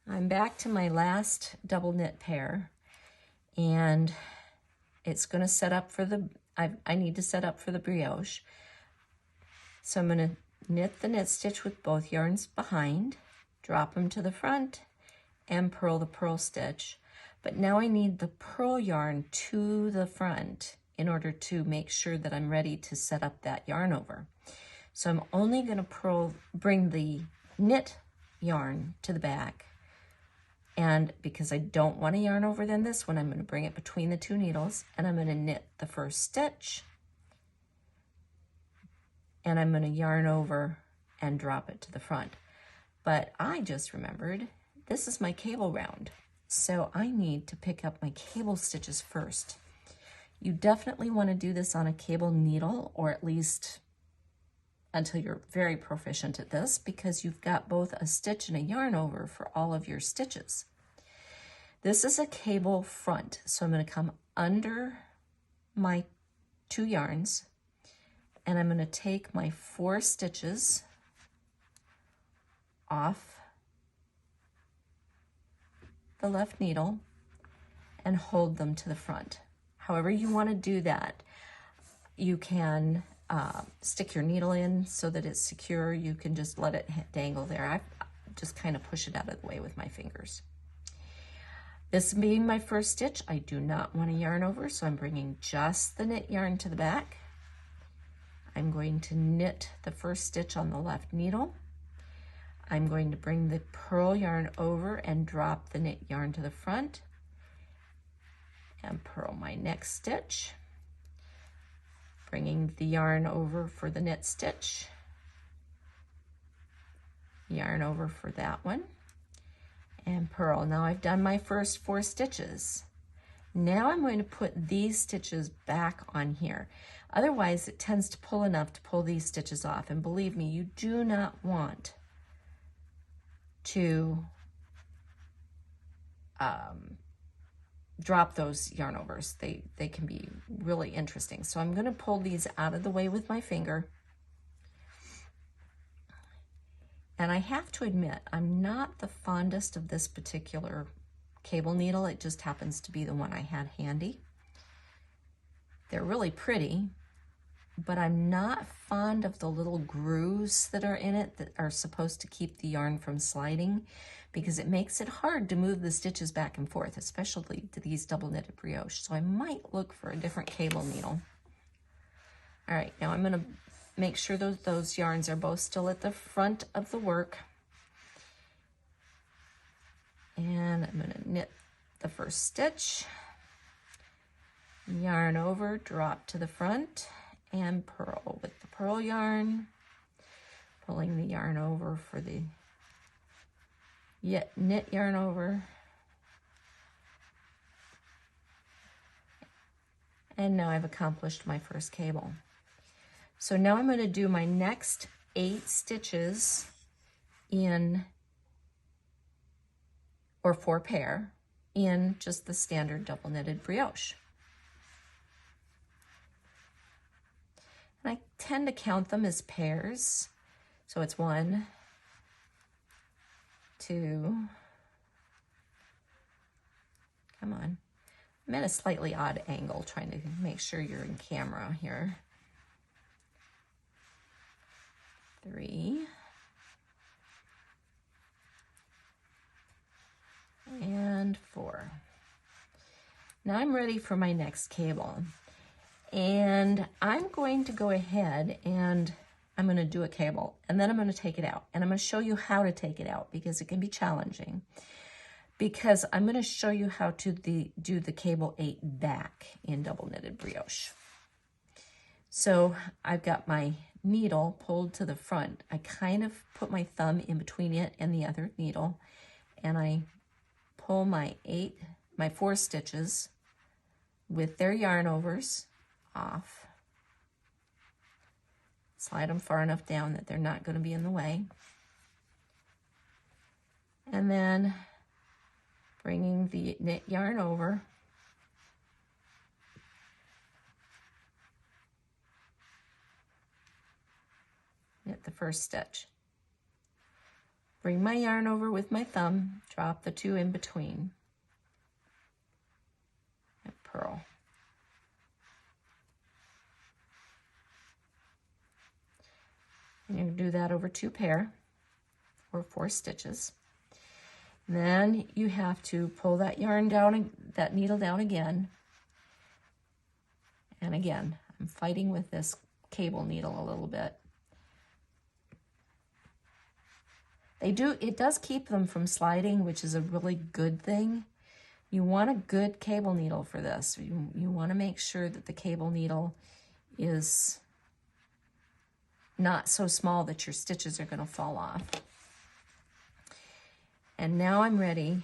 I'm back to my last double knit pair, and it's going to set up for the, I need to set up for the brioche. So I'm going to knit the knit stitch with both yarns behind, drop them to the front, and purl the purl stitch. But now I need the purl yarn to the front in order to make sure that I'm ready to set up that yarn over. So I'm only going to bring the knit yarn to the back. And because I don't want to yarn over then this one, I'm going to bring it between the two needles, and I'm going to knit the first stitch, and I'm going to yarn over and drop it to the front. But I just remembered this is my cable round, so I need to pick up my cable stitches first. You definitely want to do this on a cable needle, or at least until you're very proficient at this, because you've got both a stitch and a yarn over for all of your stitches. This is a cable front, so I'm going to come under my 2 yarns, and I'm going to take my 4 stitches off the left needle and hold them to the front. However you want to do that, you can stick your needle in so that it's secure. You can just let it dangle there. I just kind of push it out of the way with my fingers. This being my first stitch, I do not want to yarn over, so I'm bringing just the knit yarn to the back. I'm going to knit the first stitch on the left needle. I'm going to bring the purl yarn over and drop the knit yarn to the front and purl my next stitch. Bringing the yarn over for the knit stitch, yarn over for that one, and purl. Now I've done my first 4 stitches. Now I'm going to put these stitches back on here. Otherwise it tends to pull enough to pull these stitches off, and believe me, you do not want to drop those yarn overs. They can be really interesting. So I'm going to pull these out of the way with my finger. And I have to admit, I'm not the fondest of this particular cable needle. It just happens to be the one I had handy. They're really pretty, but I'm not fond of the little grooves that are in it that are supposed to keep the yarn from sliding, because it makes it hard to move the stitches back and forth, especially to these double knitted brioche. So I might look for a different cable needle. All right, now I'm going to make sure those yarns are both still at the front of the work. And I'm going to knit the first stitch, yarn over, drop to the front, and purl with the purl yarn, pulling the yarn over for the knit yarn over, and now I've accomplished my first cable. So now I'm going to do my next 8 stitches in, or 4 pair, in just the standard double knitted brioche. And I tend to count them as pairs. So it's 1, 2, come on. I'm at a slightly odd angle trying to make sure you're in camera here. 3, and 4. Now I'm ready for my next cable. And I'm going to go ahead and I'm going to do a cable, and then I'm going to take it out, and I'm going to show you how to take it out, because it can be challenging, because I'm going to show you how to do the cable 8 back in double knitted brioche. So I've got my needle pulled to the front. I kind of put my thumb in between it and the other needle, and I pull my 4 stitches with their yarn overs off. Slide them far enough down that they're not going to be in the way. And then bringing the knit yarn over, knit the first stitch, bring my yarn over with my thumb, drop the two in between, and purl. And you do that over 2 pair or 4 stitches. And then you have to pull that yarn down, that needle down again. And again, I'm fighting with this cable needle a little bit. It does keep them from sliding, which is a really good thing. You want a good cable needle for this. You want to make sure that the cable needle is not so small that your stitches are going to fall off. And now I'm ready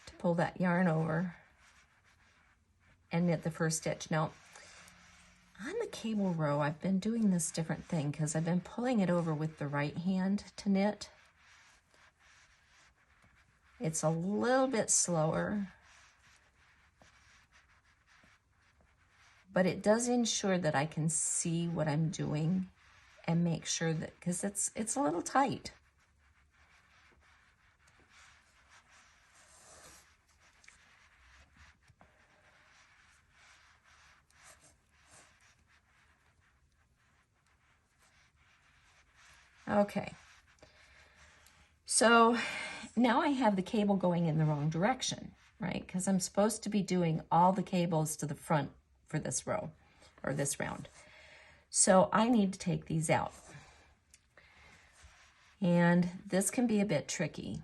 to pull that yarn over and knit the first stitch. Now, on the cable row, I've been doing this different thing because I've been pulling it over with the right hand to knit. It's a little bit slower, but it does ensure that I can see what I'm doing and make sure that, because it's a little tight. Okay, so now I have the cable going in the wrong direction, right? Because I'm supposed to be doing all the cables to the front for this row, or this round. So I need to take these out. And this can be a bit tricky.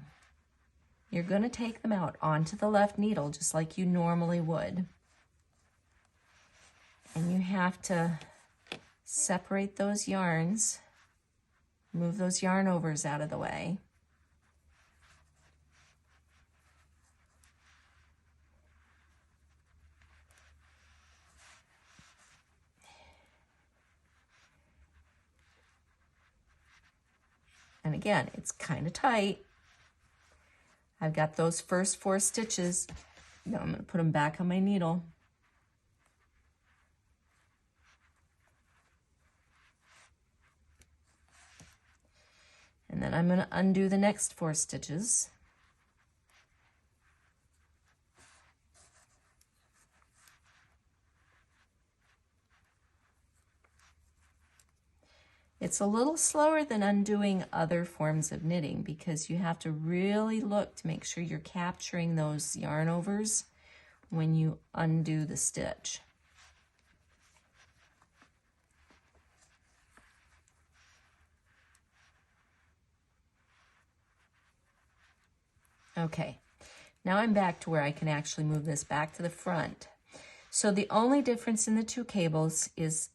You're going to take them out onto the left needle, just like you normally would. And you have to separate those yarns. Move those yarn overs out of the way. And again, it's kind of tight. I've got those first 4 stitches. Now I'm going to put them back on my needle. And then I'm going to undo the next 4 stitches. It's a little slower than undoing other forms of knitting because you have to really look to make sure you're capturing those yarn overs when you undo the stitch. Okay, now I'm back to where I can actually move this back to the front. So the only difference in the 2 cables is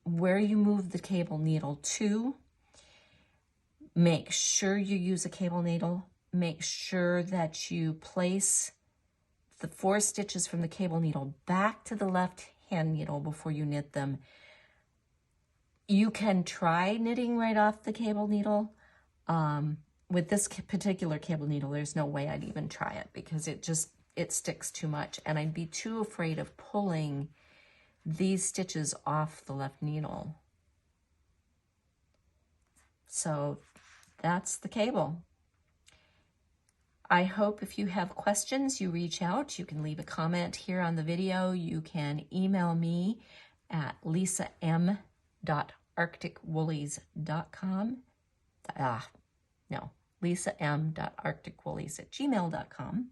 where you move the cable needle to. Make sure you use a cable needle. Make sure that you place the 4 stitches from the cable needle back to the left hand needle before you knit them. You can try knitting right off the cable needle. With this particular cable needle, there's no way I'd even try it because it sticks too much, and I'd be too afraid of pulling these stitches off the left needle. So that's the cable. I hope if you have questions, you reach out. You can leave a comment here on the video. You can email me at lisam.arcticwoolies.com. lisam.arcticwoolies@gmail.com.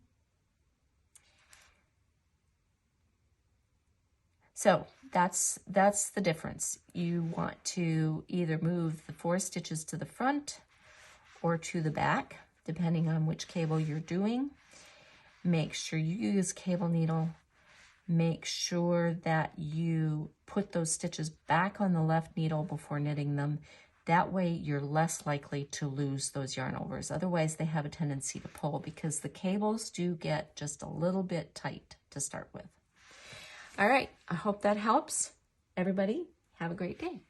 So that's the difference. You want to either move the 4 stitches to the front or to the back, depending on which cable you're doing. Make sure you use cable needle. Make sure that you put those stitches back on the left needle before knitting them. That way you're less likely to lose those yarn overs. Otherwise, they have a tendency to pull because the cables do get just a little bit tight to start with. All right, I hope that helps. Everybody, have a great day.